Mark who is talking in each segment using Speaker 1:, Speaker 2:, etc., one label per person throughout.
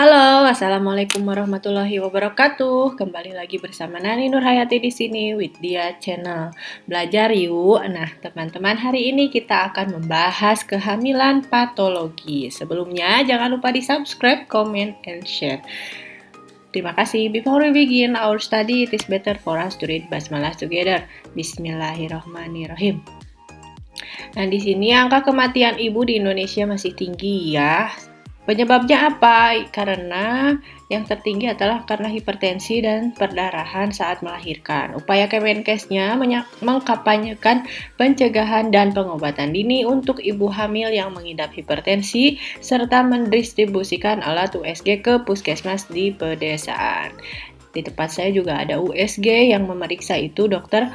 Speaker 1: Halo, assalamualaikum warahmatullahi wabarakatuh. Kembali lagi bersama Nani Nurhayati di sini with Dia Channel. Belajar yuk. Nah, teman-teman, hari ini kita akan membahas kehamilan patologi. Sebelumnya, jangan lupa di subscribe, comment, and share. Terima kasih. Before we begin our study, it is better for us to read basmalah together. Bismillahirrahmanirrahim. Nah, di sini angka kematian ibu di Indonesia masih tinggi ya. Penyebabnya apa? Karena yang tertinggi adalah karena hipertensi dan perdarahan saat melahirkan. Upaya Kemenkesnya mengkampanyekan pencegahan dan pengobatan dini untuk ibu hamil yang mengidap hipertensi serta mendistribusikan alat USG ke puskesmas di pedesaan. Di tempat saya juga ada USG yang memeriksa itu dokter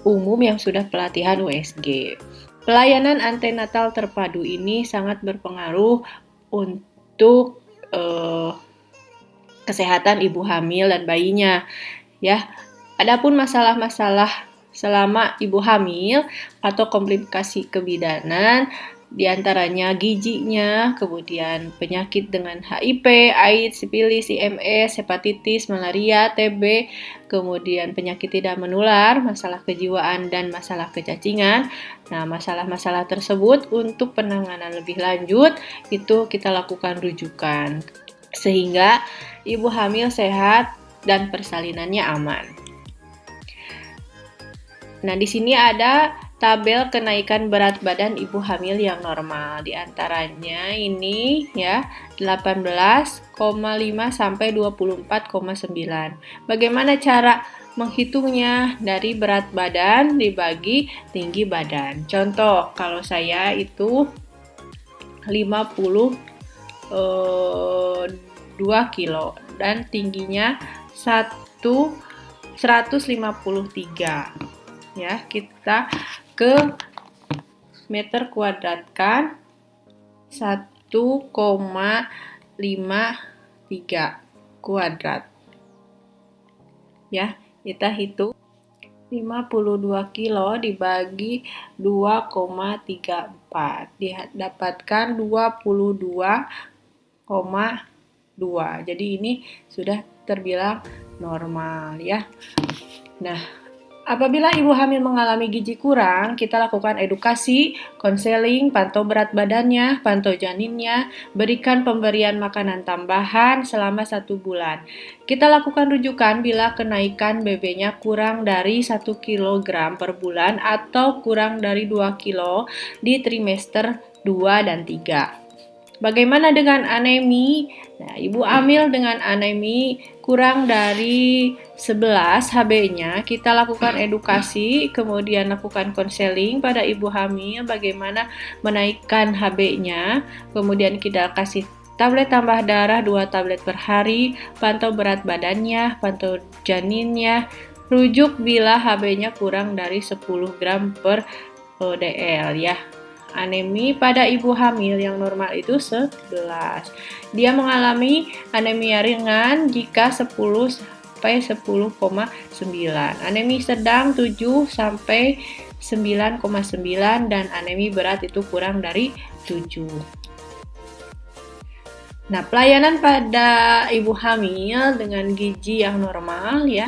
Speaker 1: umum yang sudah pelatihan USG. Pelayanan antenatal terpadu ini sangat berpengaruh untuk kesehatan ibu hamil dan bayinya ya. Adapun masalah-masalah selama ibu hamil atau komplikasi kebidanan diantaranya giginya, kemudian penyakit dengan HIV, AIDS, sipilis, IMS, hepatitis, malaria, TB, kemudian penyakit tidak menular, masalah kejiwaan, dan masalah kecacingan. Nah, masalah-masalah tersebut untuk penanganan lebih lanjut itu kita lakukan rujukan sehingga ibu hamil sehat dan persalinannya aman. Nah, di sini ada tabel kenaikan berat badan ibu hamil yang normal. Di antaranya ini ya 18,5 sampai 24,9. Bagaimana cara menghitungnya? Dari berat badan dibagi tinggi badan. Contoh, kalau saya itu 52 kilo dan tingginya 153. Ya, kita ke meter kuadratkan 1,53 kuadrat. Ya, kita hitung 52 kilo dibagi 2,34 didapatkan 22,2. Jadi ini sudah terbilang normal ya. Nah, apabila ibu hamil mengalami gizi kurang, kita lakukan edukasi, konseling, pantau berat badannya, pantau janinnya, berikan pemberian makanan tambahan selama 1 bulan. Kita lakukan rujukan bila kenaikan BB-nya kurang dari 1 kg per bulan atau kurang dari 2 kg di trimester 2 dan 3. Bagaimana dengan anemi? Nah, ibu hamil dengan anemi kurang dari 11 HB-nya, kita lakukan edukasi, kemudian lakukan konseling pada ibu hamil bagaimana menaikkan HB-nya, kemudian kita kasih tablet tambah darah 2 tablet per hari, pantau berat badannya, pantau janinnya, rujuk bila HB-nya kurang dari 10 gram per dl ya. Anemi pada ibu hamil yang normal itu 11. Dia mengalami anemia ringan jika 10 sampai 10,9. Anemi sedang 7 sampai 9,9 dan anemi berat itu kurang dari 7. Nah, pelayanan pada ibu hamil dengan gizi yang normal ya.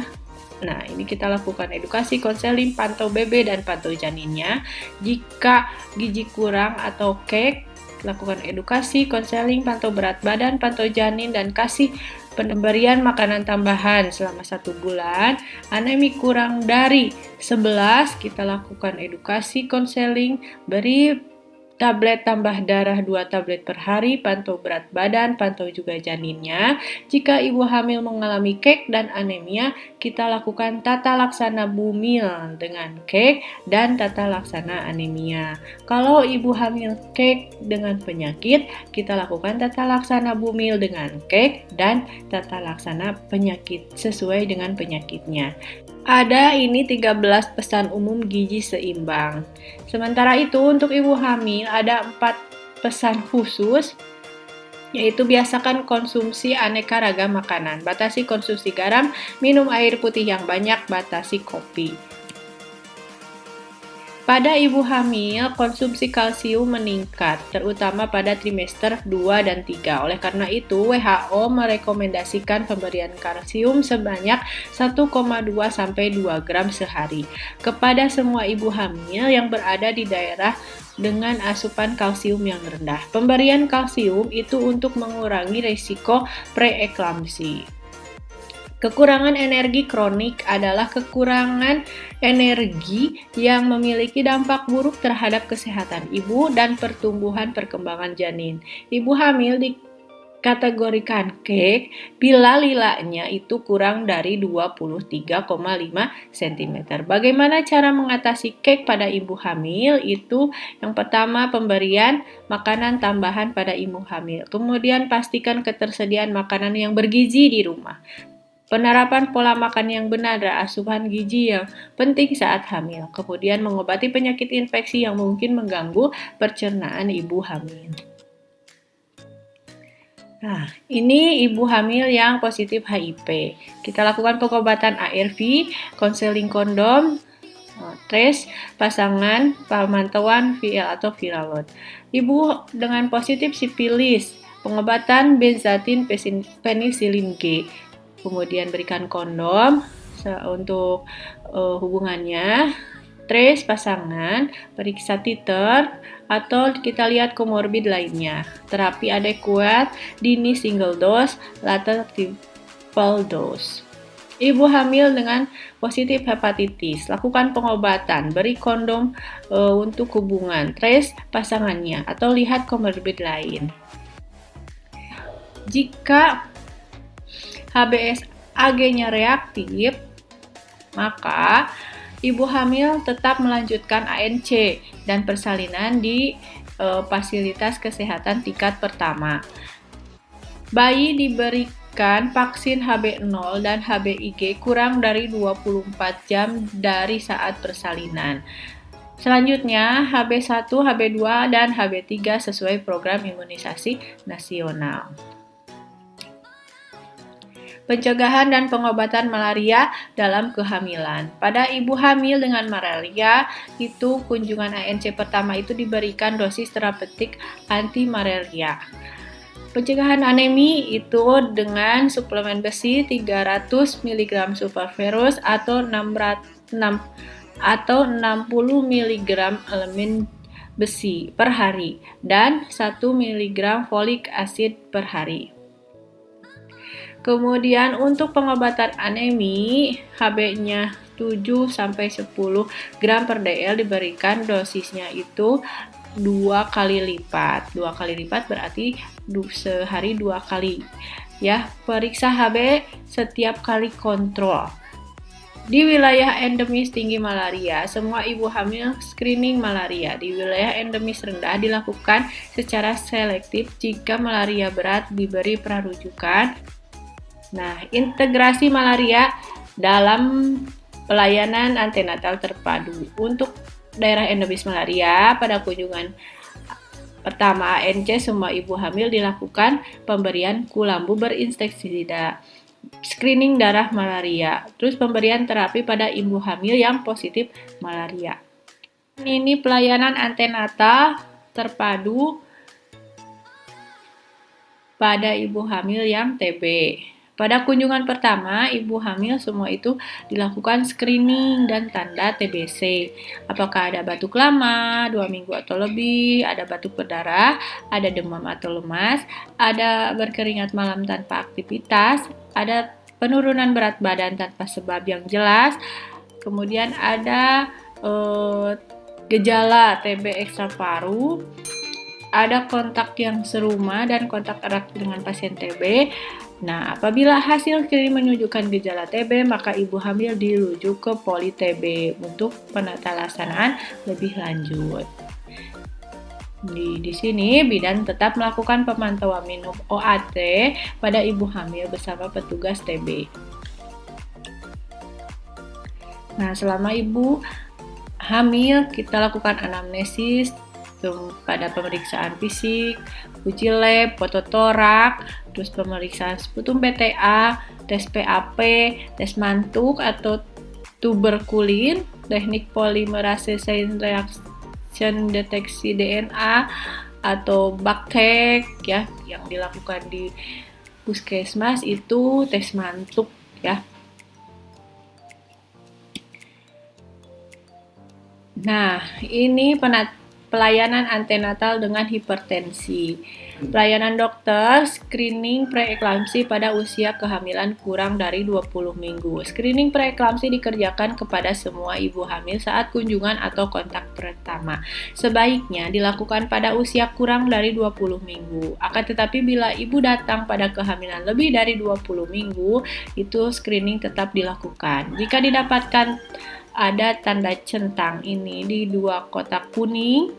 Speaker 1: Nah, ini kita lakukan edukasi, konseling, pantau BB dan pantau janinnya. Jika gizi kurang atau kek, lakukan edukasi, konseling, pantau berat badan, pantau janin, dan kasih pemberian makanan tambahan selama 1 bulan. Anemi kurang dari 11, kita lakukan edukasi, konseling, beri tablet tambah darah 2 tablet per hari, pantau berat badan, pantau juga janinnya. Jika ibu hamil mengalami kek dan anemia, kita lakukan tata laksana bumil dengan kek dan tata laksana anemia. Kalau ibu hamil kek dengan penyakit, kita lakukan tata laksana bumil dengan kek dan tata laksana penyakit sesuai dengan penyakitnya. Ada ini 13 pesan umum gizi seimbang. Sementara itu untuk ibu hamil ada 4 pesan khusus, yaitu biasakan konsumsi aneka ragam makanan, batasi konsumsi garam, minum air putih yang banyak, batasi kopi. Pada ibu hamil, konsumsi kalsium meningkat, terutama pada trimester 2 dan 3. Oleh karena itu, WHO merekomendasikan pemberian kalsium sebanyak 1,2 sampai 2 gram sehari kepada semua ibu hamil yang berada di daerah dengan asupan kalsium yang rendah. Pemberian kalsium itu untuk mengurangi risiko preeklamsi. Kekurangan energi kronik adalah kekurangan energi yang memiliki dampak buruk terhadap kesehatan ibu dan pertumbuhan perkembangan janin. Ibu hamil dikategorikan cake bila lilanya itu kurang dari 23,5 cm. Bagaimana cara mengatasi cake pada ibu hamil? Itu yang pertama, pemberian makanan tambahan pada ibu hamil. Kemudian pastikan ketersediaan makanan yang bergizi di rumah. Penerapan pola makan yang benar dan asupan gizi yang penting saat hamil. Kemudian mengobati penyakit infeksi yang mungkin mengganggu pencernaan ibu hamil. Nah, ini ibu hamil yang positif HIV. Kita lakukan pengobatan ARV, konseling kondom, trace, pasangan, pemantauan VL atau viral load. Ibu dengan positif sifilis, pengobatan benzatin penisilin G. Kemudian berikan kondom untuk hubungannya, trace pasangan, periksa titer, atau kita lihat komorbid lainnya. Terapi adekuat, dini single dose, later triple dose. Ibu hamil dengan positif hepatitis, lakukan pengobatan, beri kondom untuk hubungan, trace pasangannya, atau lihat komorbid lain. Jika HBsAg-nya reaktif, maka ibu hamil tetap melanjutkan ANC dan persalinan di fasilitas kesehatan tingkat pertama. Bayi diberikan vaksin HB0 dan HBIG kurang dari 24 jam dari saat persalinan. Selanjutnya, HB1, HB2, dan HB3 sesuai program imunisasi nasional. Pencegahan dan pengobatan malaria dalam kehamilan. Pada ibu hamil dengan malaria, itu kunjungan ANC pertama itu diberikan dosis terapeutik anti-malaria. Pencegahan anemi itu dengan suplemen besi 300 mg superferus atau 60 mg elemen besi per hari dan 1 mg folik acid per hari. Kemudian untuk pengobatan anemi, HB-nya 7 sampai 10 gram per dl diberikan dosisnya itu 2 kali lipat. 2 kali lipat berarti sehari 2 kali. Ya, periksa HB setiap kali kontrol. Di wilayah endemis tinggi malaria, semua ibu hamil screening malaria. Di wilayah endemis rendah dilakukan secara selektif. Jika malaria berat diberi prarujukan. Nah, integrasi malaria dalam pelayanan antenatal terpadu. Untuk daerah endemis malaria, pada kunjungan pertama ANC, semua ibu hamil dilakukan pemberian kulambu berinsektisida, screening darah malaria, terus pemberian terapi pada ibu hamil yang positif malaria. Ini pelayanan antenatal terpadu pada ibu hamil yang TB. Pada kunjungan pertama, ibu hamil semua itu dilakukan screening dan tanda TBC. Apakah ada batuk lama, 2 minggu atau lebih, ada batuk berdarah, ada demam atau lemas, ada berkeringat malam tanpa aktivitas, ada penurunan berat badan tanpa sebab yang jelas, kemudian ada gejala TB ekstraparu, ada kontak yang serumah dan kontak erat dengan pasien TB. Nah, apabila hasil screening menunjukkan gejala TB, maka ibu hamil dirujuk ke poli TB untuk penatalaksanaan lebih lanjut. Di sini bidan tetap melakukan pemantauan minum OAT pada ibu hamil bersama petugas TB. Nah, selama ibu hamil kita lakukan anamnesis pada pemeriksaan fisik, uji lab, fototorak, terus pemeriksaan sputum PTA, tes PAP, tes mantuk atau tuberkulin, teknik polimerase chain reaction deteksi DNA atau baktek ya yang dilakukan di puskesmas itu tes mantuk ya. Nah, ini pelayanan antenatal dengan hipertensi. Pelayanan dokter screening preeklamsi pada usia kehamilan kurang dari 20 minggu. Screening preeklamsi dikerjakan kepada semua ibu hamil saat kunjungan atau kontak pertama. Sebaiknya dilakukan pada usia kurang dari 20 minggu. Akan tetapi bila ibu datang pada kehamilan lebih dari 20 minggu, itu screening tetap dilakukan. Jika didapatkan ada tanda centang ini di dua kotak kuning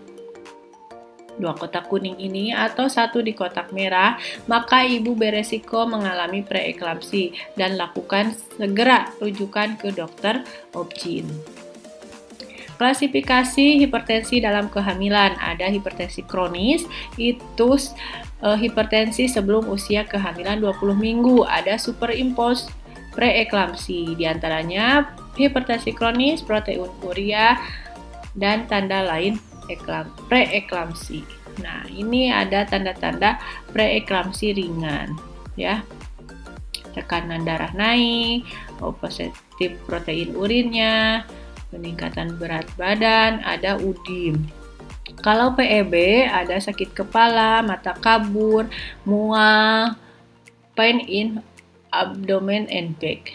Speaker 1: ini atau satu di kotak merah, maka ibu beresiko mengalami preeklamsi dan lakukan segera rujukan ke dokter obgyn. Klasifikasi hipertensi dalam kehamilan, ada hipertensi kronis, itu hipertensi sebelum usia kehamilan 20 minggu, ada superimpos preeklamsi, diantaranya hipertensi kronis, proteinuria, dan tanda lain preeklamsi. Nah, ini ada tanda-tanda preeklamsi ringan ya. Tekanan darah naik, positif protein urinnya, peningkatan berat badan, ada udim. Kalau PEB ada sakit kepala, mata kabur, mual, pain in abdomen and back.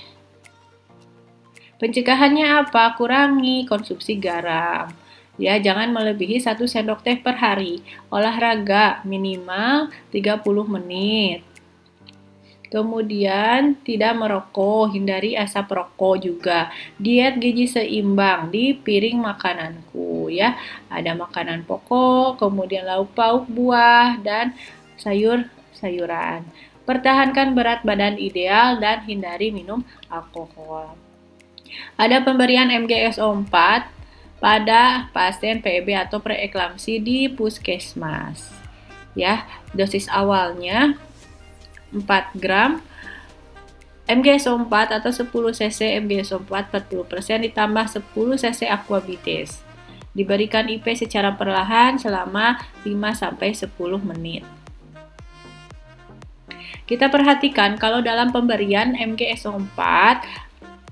Speaker 1: Pencegahannya apa? Kurangi konsumsi garam. Ya, jangan melebihi 1 sendok teh per hari. Olahraga minimal 30 menit. Kemudian tidak merokok, hindari asap rokok juga. Diet gizi seimbang di piring makananku ya. Ada makanan pokok, kemudian lauk pauk, buah dan sayur-sayuran. Pertahankan berat badan ideal dan hindari minum alkohol. Ada pemberian MGSO4 pada pasien PEB atau preeklamsi di puskesmas. Ya, dosis awalnya 4 gram MGSO4 atau 10 cc MGSO4 40% ditambah 10 cc aquabites. Diberikan IP secara perlahan selama 5-10 menit. Kita perhatikan kalau dalam pemberian MGSO4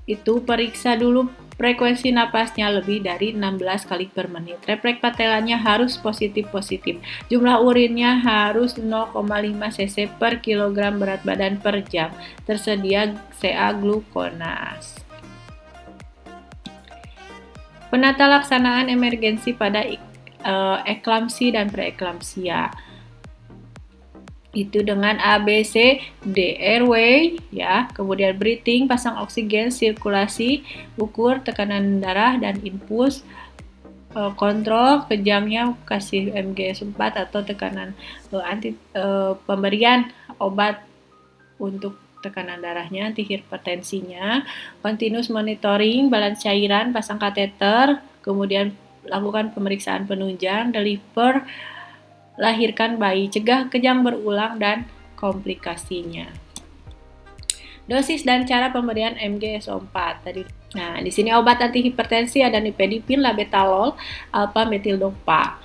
Speaker 1: itu periksa dulu frekuensi napasnya lebih dari 16 kali per menit. Refleks patelanya harus positif-positif. Jumlah urinnya harus 0,5 cc per kilogram berat badan per jam. Tersedia Ca glukonas. Penata laksanaan emergensi pada eklamsi dan preeklamsia. Itu dengan ABC, D airway ya, kemudian breathing, pasang oksigen, sirkulasi, ukur tekanan darah dan infus, kontrol kejangnya kasih MGS4 atau tekanan pemberian obat untuk tekanan darahnya, antihipertensinya, continuous monitoring, balance cairan, pasang kateter, kemudian lakukan pemeriksaan penunjang, deliver, lahirkan bayi, cegah kejang berulang dan komplikasinya. Dosis dan cara pemberian MGSO4 tadi. Nah, di sini obat antihipertensi ada nifedipin, labetalol, alpha metildopa.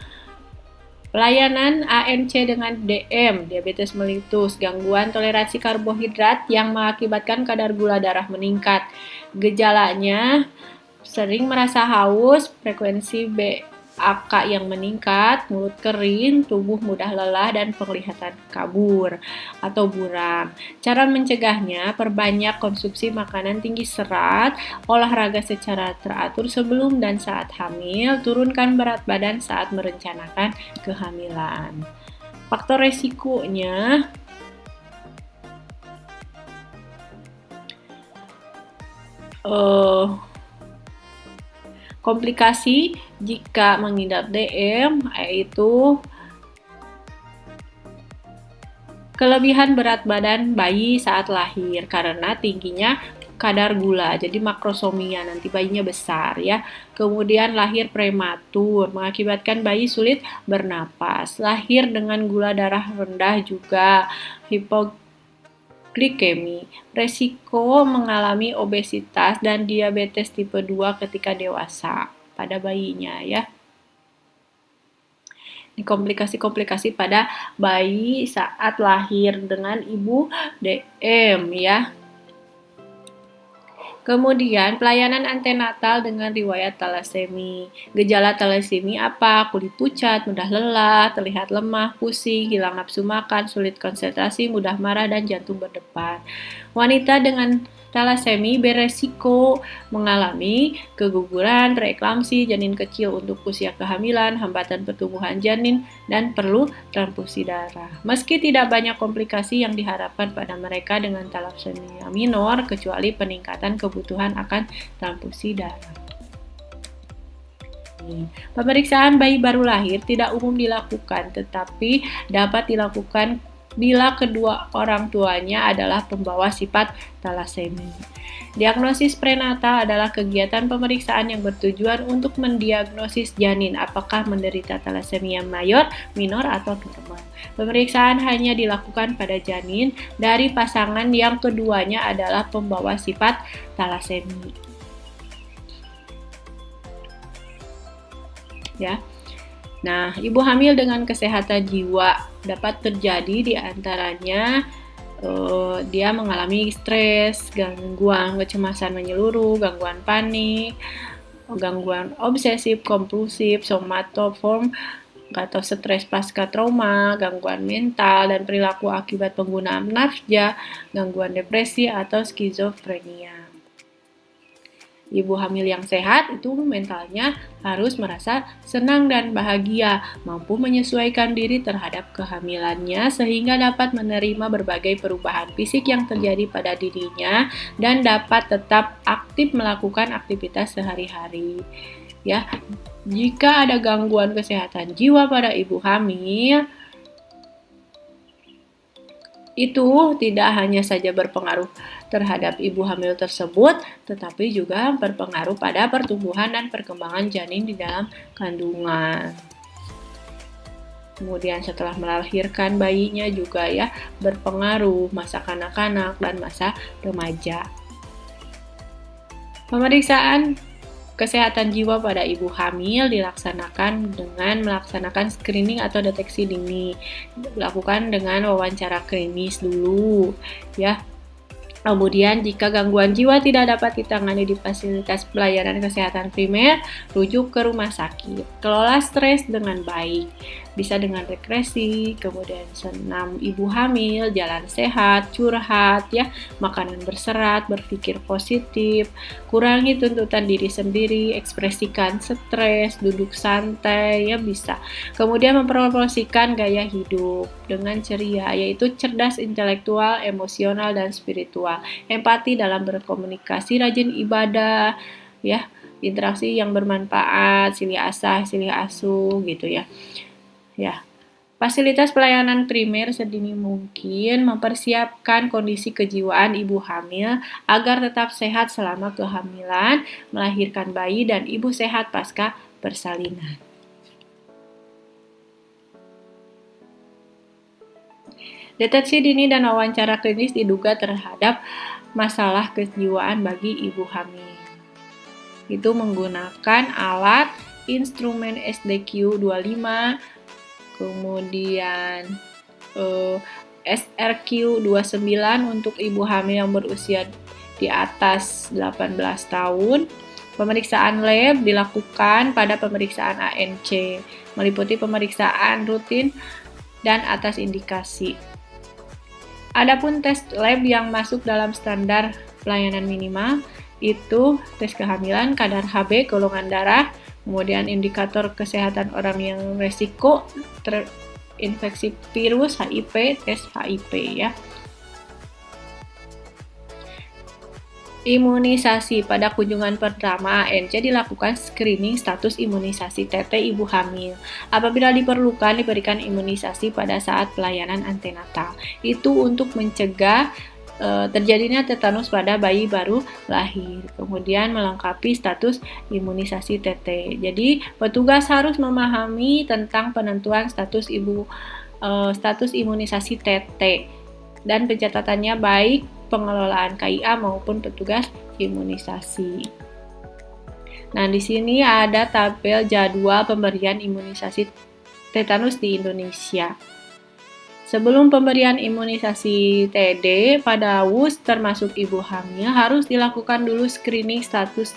Speaker 1: Pelayanan ANC dengan DM, diabetes mellitus, gangguan toleransi karbohidrat yang mengakibatkan kadar gula darah meningkat. Gejalanya sering merasa haus, frekuensi BAK yang meningkat, mulut kering, tubuh mudah lelah, dan penglihatan kabur atau buram. Cara mencegahnya, perbanyak konsumsi makanan tinggi serat, olahraga secara teratur sebelum dan saat hamil, turunkan berat badan saat merencanakan kehamilan. Faktor resikonya, komplikasi jika mengidap DM yaitu kelebihan berat badan bayi saat lahir karena tingginya kadar gula, jadi makrosomia, nanti bayinya besar ya. Kemudian lahir prematur mengakibatkan bayi sulit bernapas, lahir dengan gula darah rendah juga, glikemi, resiko mengalami obesitas dan diabetes tipe 2 ketika dewasa pada bayinya ya. Komplikasi-komplikasi pada bayi saat lahir dengan ibu DM ya. Kemudian pelayanan antenatal dengan riwayat talasemi. Gejala talasemi apa? Kulit pucat, mudah lelah, terlihat lemah, pusing, hilang nafsu makan, sulit konsentrasi, mudah marah, dan jantung berdebar. Wanita dengan talasemi beresiko mengalami keguguran, preeklamsi, janin kecil untuk usia kehamilan, hambatan pertumbuhan janin, dan perlu transfusi darah. Meski tidak banyak komplikasi yang diharapkan pada mereka dengan talasemia minor, kecuali peningkatan kebutuhan akan transfusi darah. Pemeriksaan bayi baru lahir tidak umum dilakukan, tetapi dapat dilakukan bila kedua orang tuanya adalah pembawa sifat talasemi. Diagnosis prenatal adalah kegiatan pemeriksaan yang bertujuan untuk mendiagnosis janin apakah menderita talasemia mayor, minor, atau normal. Pemeriksaan hanya dilakukan pada janin dari pasangan yang keduanya adalah pembawa sifat talasemi. Ya. Nah, ibu hamil dengan kesehatan jiwa dapat terjadi di antaranya dia mengalami stres, gangguan kecemasan menyeluruh, gangguan panik, gangguan obsesif kompulsif, somatoform atau stres pasca trauma, gangguan mental dan perilaku akibat penggunaan nafsa, gangguan depresi atau skizofrenia. Ibu hamil yang sehat itu mentalnya harus merasa senang dan bahagia, mampu menyesuaikan diri terhadap kehamilannya sehingga dapat menerima berbagai perubahan fisik yang terjadi pada dirinya dan dapat tetap aktif melakukan aktivitas sehari-hari. Ya, jika ada gangguan kesehatan jiwa pada ibu hamil, itu tidak hanya saja berpengaruh terhadap ibu hamil tersebut, tetapi juga berpengaruh pada pertumbuhan dan perkembangan janin di dalam kandungan. Kemudian setelah melahirkan bayinya juga ya berpengaruh masa kanak-kanak dan masa remaja. Pemeriksaan kesehatan jiwa pada ibu hamil dilaksanakan dengan melaksanakan screening atau deteksi dini. Dilakukan dengan wawancara klinis dulu, ya. Kemudian jika gangguan jiwa tidak dapat ditangani di fasilitas pelayanan kesehatan primer, rujuk ke rumah sakit. Kelola stres dengan baik, bisa dengan rekreasi, kemudian senam ibu hamil, jalan sehat, curhat, ya, makanan berserat, berpikir positif, kurangi tuntutan diri sendiri, ekspresikan stres, duduk santai, ya bisa. Kemudian mempromosikan gaya hidup dengan ceria, yaitu cerdas intelektual, emosional, dan spiritual. Empati dalam berkomunikasi, rajin ibadah, ya, interaksi yang bermanfaat, silih asah, silih asuh, gitu ya. Ya, fasilitas pelayanan primer sedini mungkin mempersiapkan kondisi kejiwaan ibu hamil agar tetap sehat selama kehamilan, melahirkan bayi, dan ibu sehat pasca persalinan. Deteksi dini dan wawancara klinis diduga terhadap masalah kejiwaan bagi ibu hamil. Itu menggunakan alat instrumen SDQ-25, kemudian SRQ-29 untuk ibu hamil yang berusia di atas 18 tahun. Pemeriksaan lab dilakukan pada pemeriksaan ANC, meliputi pemeriksaan rutin dan atas indikasi. Adapun tes lab yang masuk dalam standar pelayanan minimal itu tes kehamilan, kadar Hb, golongan darah, kemudian indikator kesehatan orang yang resiko terinfeksi virus HIV, tes HIV ya. Imunisasi pada kunjungan pertama ANC dilakukan screening status imunisasi TT ibu hamil. Apabila diperlukan diberikan imunisasi pada saat pelayanan antenatal. Itu untuk mencegah terjadinya tetanus pada bayi baru lahir. Kemudian melengkapi status imunisasi TT. Jadi petugas harus memahami tentang penentuan status imunisasi TT. dan pencatatannya baik pengelolaan KIA maupun petugas imunisasi. Nah, di sini ada tabel jadwal pemberian imunisasi tetanus di Indonesia. Sebelum pemberian imunisasi TD pada WUS termasuk ibu hamil harus dilakukan dulu screening status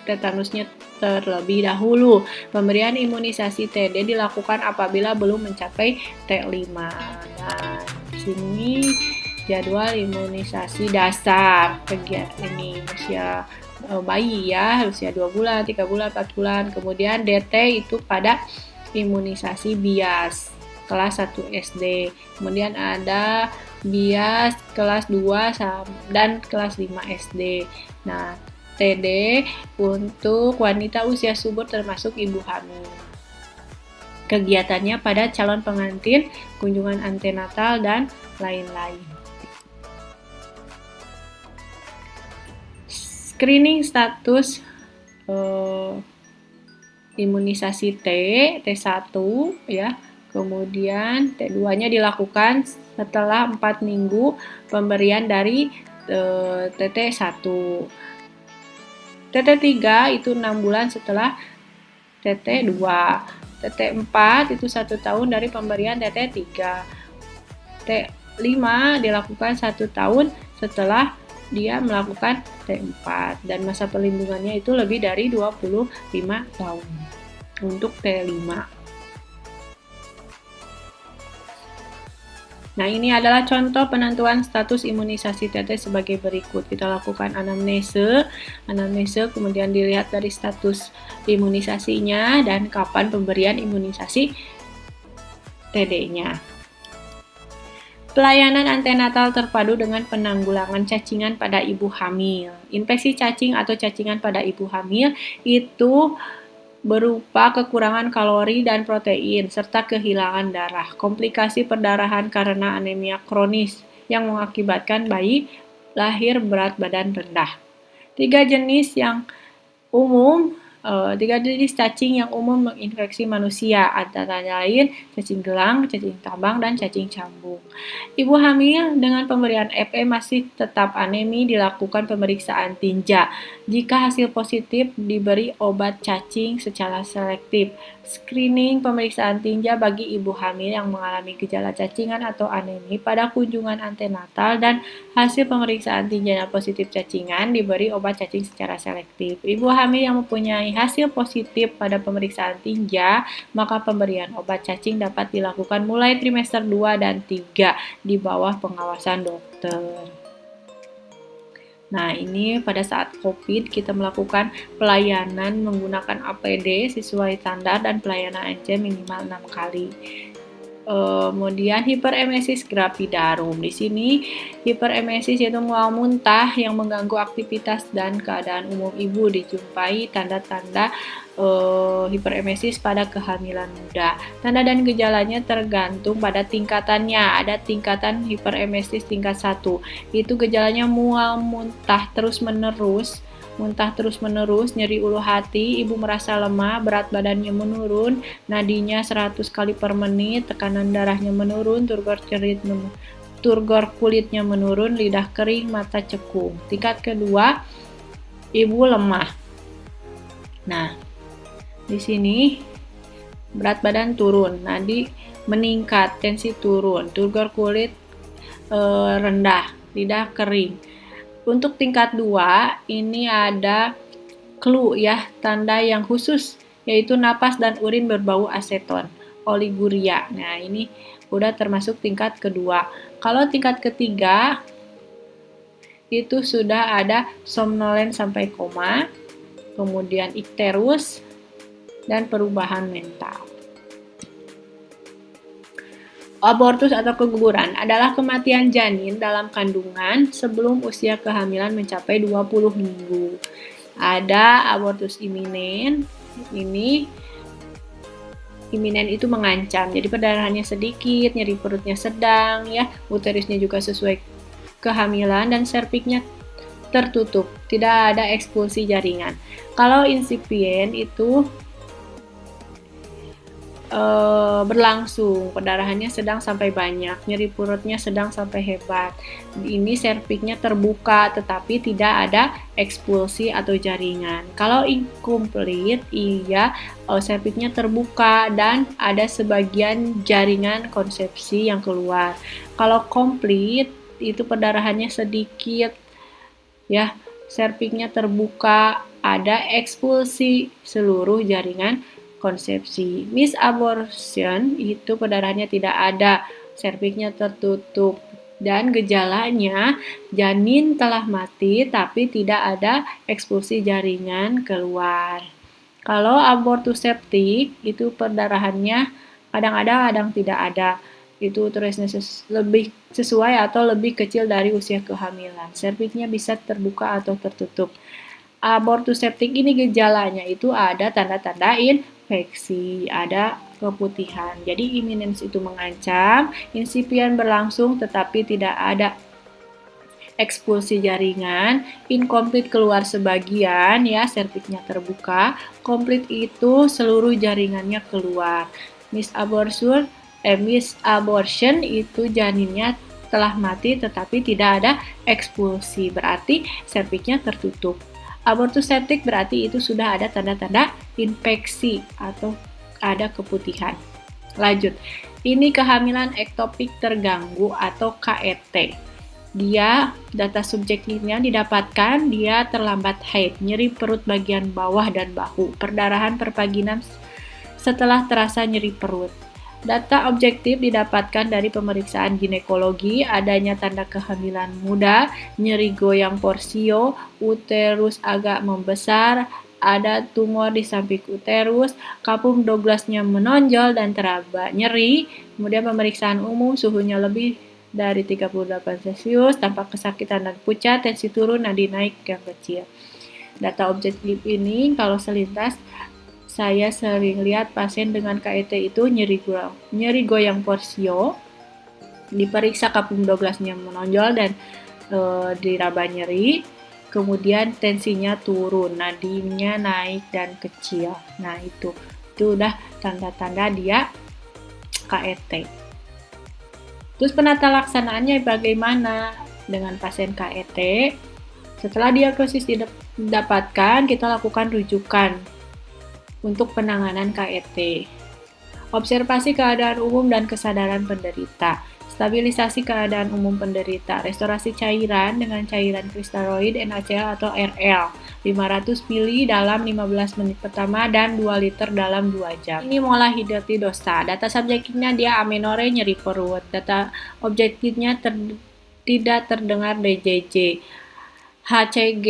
Speaker 1: tetanusnya terlebih dahulu. Pemberian imunisasi TD dilakukan apabila belum mencapai T5. Nah, di sini jadwal imunisasi dasar ini usia bayi ya, usia 2 bulan, 3 bulan, 4 bulan. Kemudian DT itu pada imunisasi bias kelas 1 SD. Kemudian ada bias kelas 2 dan kelas 5 SD. Nah, TD untuk wanita usia subur termasuk ibu hamil. Kegiatannya pada calon pengantin, kunjungan antenatal, dan lain-lain. Screening status imunisasi T1 ya. Kemudian T2-nya dilakukan setelah 4 minggu pemberian dari TT1. TT3 itu 6 bulan setelah TT2. TT4 itu 1 tahun dari pemberian TT3. T5 dilakukan 1 tahun setelah dia melakukan T4 dan masa perlindungannya itu lebih dari 25 tahun untuk T5. Nah, ini adalah contoh penentuan status imunisasi TT sebagai berikut. Kita lakukan anamnese, kemudian dilihat dari status imunisasinya dan kapan pemberian imunisasi TD-nya. Pelayanan antenatal terpadu dengan penanggulangan cacingan pada ibu hamil. Infeksi cacing atau cacingan pada ibu hamil itu berupa kekurangan kalori dan protein, serta kehilangan darah, komplikasi perdarahan karena anemia kronis yang mengakibatkan bayi lahir berat badan rendah. Tiga jenis cacing yang umum menginfeksi manusia, antara lain cacing gelang, cacing tambang, dan cacing cambung. Ibu hamil dengan pemberian FE masih tetap anemi dilakukan pemeriksaan tinja. Jika hasil positif, diberi obat cacing secara selektif. Screening pemeriksaan tinja bagi ibu hamil yang mengalami gejala cacingan atau anemi pada kunjungan antenatal dan hasil pemeriksaan tinjanya positif cacingan, diberi obat cacing secara selektif. Ibu hamil yang mempunyai hasil positif pada pemeriksaan tinja, maka pemberian obat cacing dapat dilakukan mulai trimester 2 dan 3 di bawah pengawasan dokter. Nah, ini pada saat COVID kita melakukan pelayanan menggunakan APD sesuai standar dan pelayanan NC minimal 6 kali. Kemudian hiperemesis gravidarum. Di sini hiperemesis yaitu mual muntah yang mengganggu aktivitas dan keadaan umum ibu. Dijumpai tanda-tanda hiperemesis pada kehamilan muda. Tanda dan gejalanya tergantung pada tingkatannya. Ada tingkatan hiperemesis tingkat 1. Itu gejalanya mual muntah terus-menerus, nyeri ulu hati, ibu merasa lemah, berat badannya menurun, nadinya 100 kali per menit, tekanan darahnya menurun, turgor kulitnya menurun, lidah kering, mata cekung. Tingkat kedua, ibu lemah. Nah, di sini berat badan turun, nadi meningkat, tensi turun, turgor kulit rendah, lidah kering. Untuk tingkat 2, ini ada clue ya, tanda yang khusus, yaitu napas dan urin berbau aseton, oliguria. Nah, ini udah termasuk tingkat kedua. Kalau tingkat ketiga, itu sudah ada somnolen sampai koma, kemudian ikterus, dan perubahan mental. Abortus atau keguguran adalah kematian janin dalam kandungan sebelum usia kehamilan mencapai 20 minggu. Ada abortus iminen. Ini iminen itu mengancam. Jadi perdarahannya sedikit, nyeri perutnya sedang, ya, uterusnya juga sesuai kehamilan dan serviksnya tertutup, tidak ada ekspulsi jaringan. Kalau insipien itu berlangsung, perdarahannya sedang sampai banyak, nyeri perutnya sedang sampai hebat. Ini cervixnya terbuka tetapi tidak ada ekspulsi atau jaringan. Kalau incomplete, iya cervixnya terbuka dan ada sebagian jaringan konsepsi yang keluar. Kalau complete, itu perdarahannya sedikit, ya, cervixnya terbuka, ada ekspulsi seluruh jaringan konsepsi. Misabortion itu perdarahannya tidak ada, cervixnya tertutup, dan gejalanya janin telah mati tapi tidak ada ekspulsi jaringan keluar. Kalau abortus septik itu perdarahannya kadang-kadang tidak ada. Itu uterusnya lebih sesuai atau lebih kecil dari usia kehamilan. Serviksnya bisa terbuka atau tertutup. Abortus septik ini gejalanya itu ada tanda-tanda infeksi, ada keputihan. Jadi imminence itu mengancam, insipient berlangsung tetapi tidak ada ekspulsi jaringan, incomplete keluar sebagian, ya, serviksnya terbuka, complete itu seluruh jaringannya keluar. Misabortion itu janinnya telah mati tetapi tidak ada ekspulsi, berarti serviksnya tertutup. Abortus septik berarti itu sudah ada tanda-tanda infeksi atau ada keputihan. Lanjut, ini kehamilan ektopik terganggu atau KET. Dia data subjektifnya didapatkan, dia terlambat haid, nyeri perut bagian bawah dan bahu, perdarahan perpaginan setelah terasa nyeri perut. Data objektif didapatkan dari pemeriksaan ginekologi, adanya tanda kehamilan muda, nyeri goyang porsio, uterus agak membesar, ada tumor di samping uterus, kapum Douglasnya menonjol dan teraba nyeri, kemudian pemeriksaan umum, suhunya lebih dari 38 Celcius, tampak kesakitan dan pucat, tensi turun, nadi naik yang kecil. Data objektif ini kalau selintas saya sering lihat pasien dengan KET itu nyeri goyang porsio, diperiksa kapum Douglasnya menonjol dan diraba nyeri, kemudian tensinya turun, nadinya naik dan kecil. Nah itu udah tanda-tanda dia KET. Terus penata laksanaannya bagaimana dengan pasien KET? Setelah diagnosis didapatkan, kita lakukan rujukan untuk penanganan KET. Observasi keadaan umum dan kesadaran penderita. Stabilisasi keadaan umum penderita. Restorasi cairan dengan cairan kristaloid NaCl atau RL. 500 ml dalam 15 menit pertama dan 2 liter dalam 2 jam. Ini mola hidroksidosa. Data subjektifnya dia amenore, nyeri perut. Data objektifnya tidak terdengar DJJ. HCG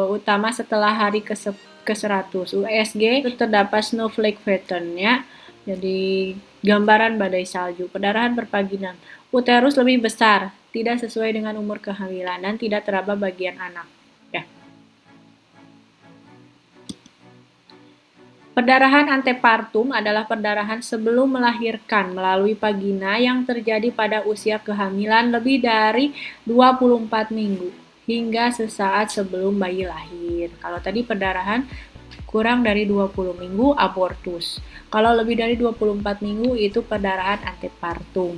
Speaker 1: utama setelah hari ke-100. USG itu terdapat snowflake pattern, ya. Jadi gambaran badai salju. Perdarahan perpaginan. Uterus lebih besar, tidak sesuai dengan umur kehamilan dan tidak teraba bagian anak. Ya. Perdarahan antepartum adalah perdarahan sebelum melahirkan melalui vagina yang terjadi pada usia kehamilan lebih dari 24 minggu hingga sesaat sebelum bayi lahir. Kalau tadi perdarahan kurang dari 20 minggu abortus. Kalau lebih dari 24 minggu itu perdarahan antepartum.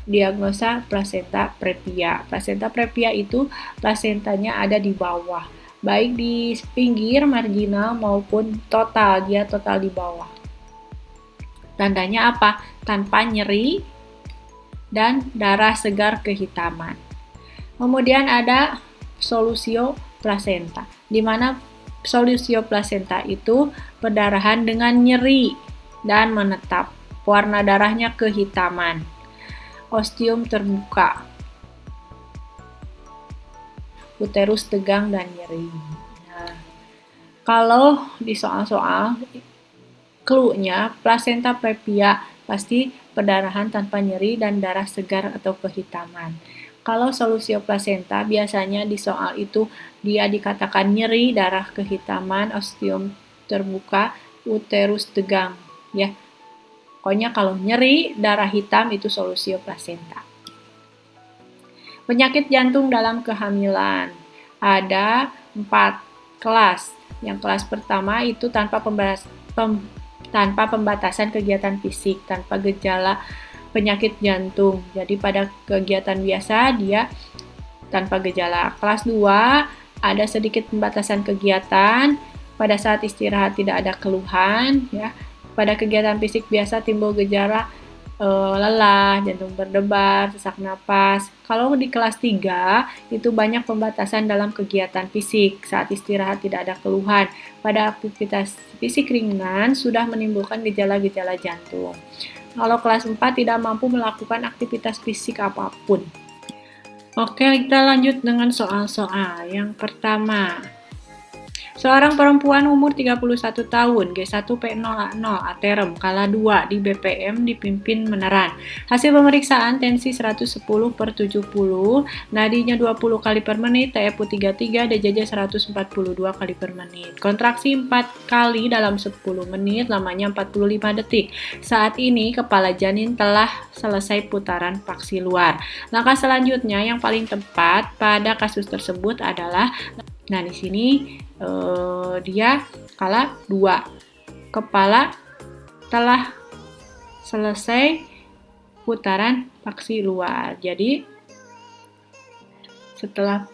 Speaker 1: Diagnosa plasenta previa. Plasenta previa itu plasentanya ada di bawah, baik di pinggir, marginal maupun total, dia total di bawah. Tandanya apa? Tanpa nyeri dan darah segar kehitaman. Kemudian ada solusio plasenta, di mana solusio plasenta itu perdarahan dengan nyeri dan menetap. Warna darahnya kehitaman. Ostium terbuka. Uterus tegang dan nyeri. Nah, kalau di soal-soal clue-nya plasenta previa pasti perdarahan tanpa nyeri dan darah segar atau kehitaman. Kalau solusio plasenta biasanya di soal itu dia dikatakan nyeri, darah kehitaman, ostium terbuka, uterus tegang, ya. Pokoknya kalau nyeri, darah hitam itu solusio plasenta. Penyakit jantung dalam kehamilan. Ada 4 kelas. Yang kelas pertama itu tanpa tanpa pembatasan kegiatan fisik, tanpa gejala penyakit jantung. Jadi pada kegiatan biasa dia tanpa gejala. Kelas 2 ada sedikit pembatasan kegiatan, pada saat istirahat tidak ada keluhan ya. Pada kegiatan fisik biasa timbul gejala lelah, jantung berdebar, sesak napas. Kalau di kelas 3 itu banyak pembatasan dalam kegiatan fisik. Saat istirahat tidak ada keluhan. Pada aktivitas fisik ringan sudah menimbulkan gejala-gejala jantung. Kalau kelas 4 tidak mampu melakukan aktivitas fisik apapun. Oke, kita lanjut dengan soal-soal. Yang pertama, seorang perempuan umur 31 tahun, G1P0A0, aterem, kala 2 di BPM dipimpin meneran. Hasil pemeriksaan tensi 110/70, nadinya 20 kali per menit, TFU 33, DJJ 142 kali per menit. Kontraksi 4 kali dalam 10 menit, lamanya 45 detik. Saat ini kepala janin telah selesai putaran paksi luar. Langkah selanjutnya yang paling tepat pada kasus tersebut adalah, nah di sini dia kala 2. Kepala telah selesai putaran paksi luar. Jadi setelah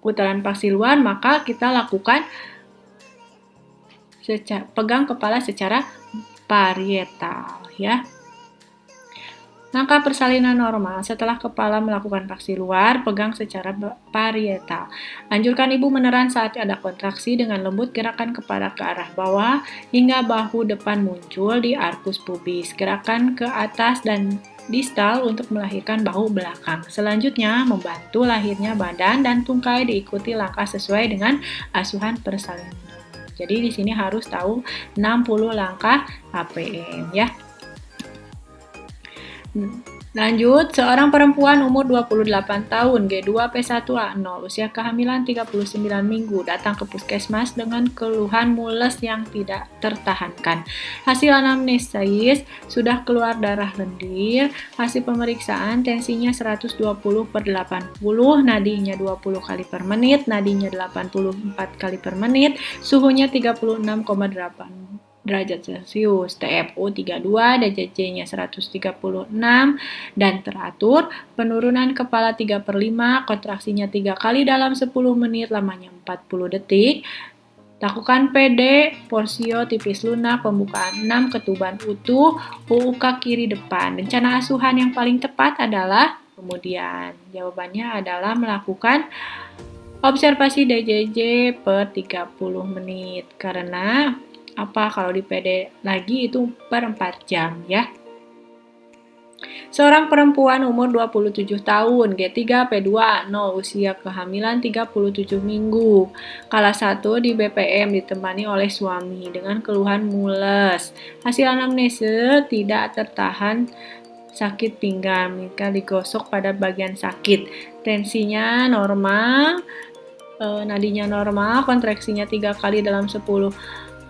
Speaker 1: putaran paksi luar maka kita lakukan pegang kepala secara parietal ya. Langkah persalinan normal, setelah kepala melakukan paksi luar, pegang secara parietal. Anjurkan ibu meneran saat ada kontraksi dengan lembut, gerakan kepala ke arah bawah hingga bahu depan muncul di arkus pubis. Gerakan ke atas dan distal untuk melahirkan bahu belakang. Selanjutnya, membantu lahirnya badan dan tungkai diikuti langkah sesuai dengan asuhan persalinan. Jadi di sini harus tahu 60 langkah APM ya. Lanjut, seorang perempuan umur 28 tahun, G2P1A0, usia kehamilan 39 minggu, datang ke puskesmas dengan keluhan mules yang tidak tertahankan. Hasil anamnesis, sudah keluar darah lendir, hasil pemeriksaan tensinya 120/80, nadinya 20 kali per menit, nadinya 84 kali per menit, suhunya 36,8 derajat Celcius, TFU 32, DJJ-nya 136, dan teratur, penurunan kepala 3/5, kontraksinya 3 kali dalam 10 menit, lamanya 40 detik, lakukan PD, porsio tipis lunak, pembukaan 6, ketuban utuh, UUK kiri depan. Rencana asuhan yang paling tepat adalah, kemudian jawabannya adalah melakukan observasi DJJ per 30 menit, karena kalau di PD lagi itu per 4 jam ya. Seorang perempuan umur 27 tahun, G3P2A0, usia kehamilan 37 minggu. Kala 1 di BPM ditemani oleh suami dengan keluhan mules. Hasil anamnese tidak tertahan sakit pinggang, jika digosok pada bagian sakit. Tensinya normal, nadinya normal, kontraksinya 3 kali dalam 10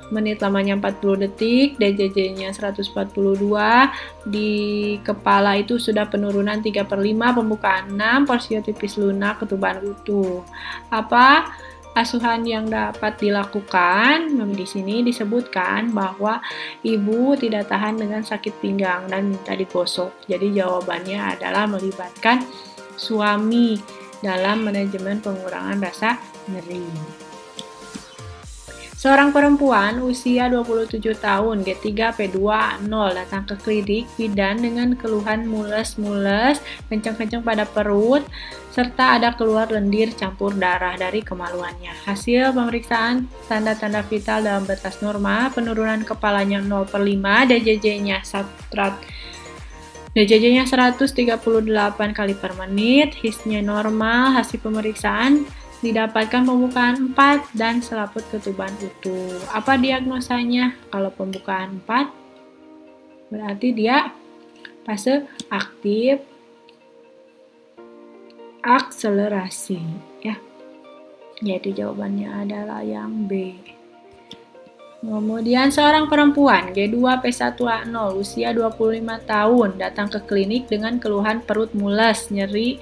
Speaker 1: menit, lamanya 40 detik, DJJ-nya 142, di kepala itu sudah penurunan 3/5, pembukaan 6, porsio tipis lunak, ketuban utuh. Apa asuhan yang dapat dilakukan? Di sini disebutkan bahwa ibu tidak tahan dengan sakit pinggang dan minta digosok. Jadi jawabannya adalah melibatkan suami dalam manajemen pengurangan rasa nyeri. Seorang perempuan usia 27 tahun, G3P2A0, datang ke klinik bidan dengan keluhan mules-mules, kencang-kencang pada perut, serta ada keluar lendir campur darah dari kemaluannya. Hasil pemeriksaan tanda-tanda vital dalam batas normal, penurunan kepalanya 0/5, DJJ-nya 138 kali per menit, HIS-nya normal, hasil pemeriksaan didapatkan pembukaan 4 dan selaput ketuban utuh. Apa diagnosanya? Kalau pembukaan 4 berarti dia fase aktif akselerasi ya. Jadi jawabannya adalah yang B. Kemudian seorang perempuan G2P1A0 usia 25 tahun datang ke klinik dengan keluhan perut mules, nyeri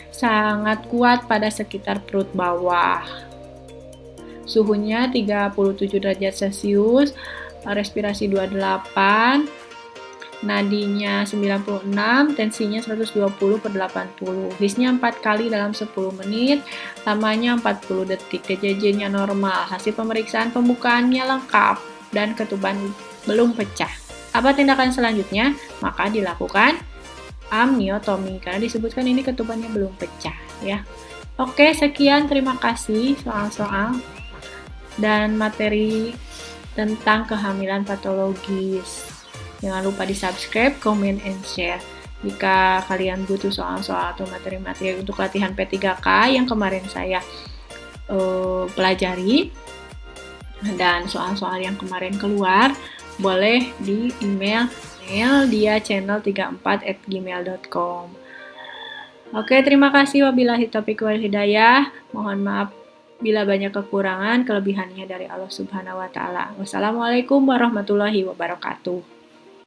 Speaker 1: sangat kuat pada sekitar perut bawah. Suhunya 37 derajat Celcius, respirasi 28, nadinya 96, tensinya 120/80. HIS-nya 4 kali dalam 10 menit, lamanya 40 detik, DJJ-nya normal, hasil pemeriksaan pembukaannya lengkap, dan ketuban belum pecah. Apa tindakan selanjutnya? Maka dilakukan amniotomi, karena disebutkan ini ketubannya belum pecah ya. Oke, sekian, terima kasih soal-soal dan materi tentang kehamilan patologis. Jangan lupa di-subscribe, comment, and share. Jika kalian butuh soal-soal atau materi-materi untuk latihan P3K yang kemarin saya pelajari, dan soal-soal yang kemarin keluar, boleh di email dia channel34@gmail.com. Oke, terima kasih. Wabillahi taufiq wal hidayah. Mohon maaf bila banyak kekurangan, kelebihannya dari Allah Subhanahu wa taala. Wassalamualaikum warahmatullahi wabarakatuh.